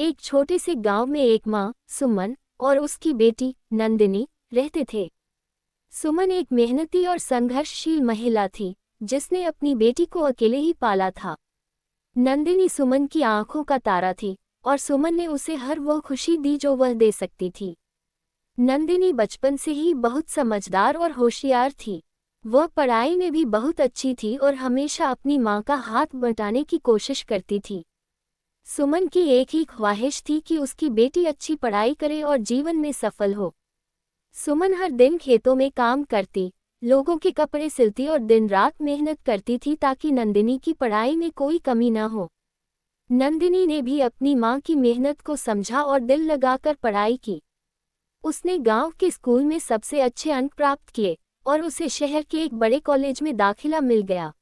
एक छोटे से गांव में एक माँ सुमन और उसकी बेटी नंदिनी रहते थे। सुमन एक मेहनती और संघर्षशील महिला थी जिसने अपनी बेटी को अकेले ही पाला था। नंदिनी सुमन की आंखों का तारा थी और सुमन ने उसे हर वो खुशी दी जो वह दे सकती थी। नंदिनी बचपन से ही बहुत समझदार और होशियार थी। वह पढ़ाई में भी बहुत अच्छी थी और हमेशा अपनी माँ का हाथ बटाने की कोशिश करती थी। सुमन की एक ही ख्वाहिश थी कि उसकी बेटी अच्छी पढ़ाई करे और जीवन में सफल हो। सुमन हर दिन खेतों में काम करती, लोगों के कपड़े सिलती और दिन रात मेहनत करती थी ताकि नंदिनी की पढ़ाई में कोई कमी न हो। नंदिनी ने भी अपनी माँ की मेहनत को समझा और दिल लगाकर पढ़ाई की। उसने गांव के स्कूल में सबसे अच्छे अंक प्राप्त किए और उसे शहर के एक बड़े कॉलेज में दाखिला मिल गया।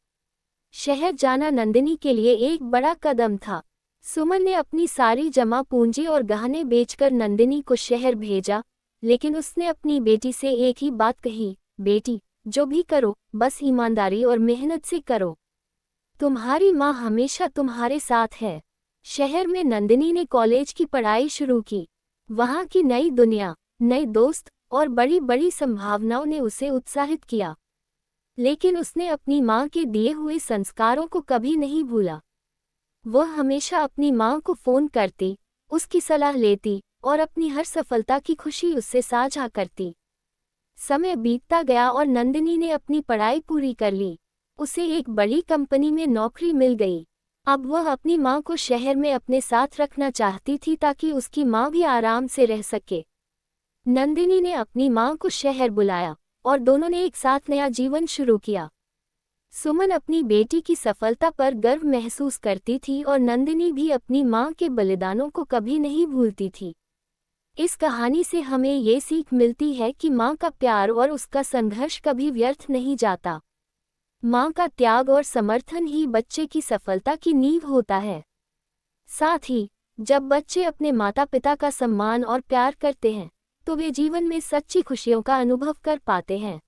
शहर जाना नंदिनी के लिए एक बड़ा कदम था। सुमन ने अपनी सारी जमा पूंजी और गहने बेचकर नंदिनी को शहर भेजा, लेकिन उसने अपनी बेटी से एक ही बात कही, बेटी, जो भी करो बस ईमानदारी और मेहनत से करो। तुम्हारी माँ हमेशा तुम्हारे साथ है। शहर में नंदिनी ने कॉलेज की पढ़ाई शुरू की। वहाँ की नई दुनिया, नए दोस्त और बड़ी बड़ी संभावनाओं ने उसे उत्साहित किया। लेकिन उसने अपनी माँ के दिए हुए संस्कारों को कभी नहीं भूला। वह हमेशा अपनी माँ को फ़ोन करती, उसकी सलाह लेती और अपनी हर सफलता की खुशी उससे साझा करती। समय बीतता गया और नंदिनी ने अपनी पढ़ाई पूरी कर ली। उसे एक बड़ी कंपनी में नौकरी मिल गई। अब वह अपनी माँ को शहर में अपने साथ रखना चाहती थी ताकि उसकी माँ भी आराम से रह सके। नंदिनी ने अपनी माँ को शहर बुलाया और दोनों ने एक साथ नया जीवन शुरू किया। सुमन अपनी बेटी की सफलता पर गर्व महसूस करती थी और नंदिनी भी अपनी माँ के बलिदानों को कभी नहीं भूलती थी। इस कहानी से हमें ये सीख मिलती है कि माँ का प्यार और उसका संघर्ष कभी व्यर्थ नहीं जाता। माँ का त्याग और समर्थन ही बच्चे की सफलता की नींव होता है। साथ ही, जब बच्चे अपने माता पिता का सम्मान और प्यार करते हैं, तो वे जीवन में सच्ची खुशियों का अनुभव कर पाते हैं।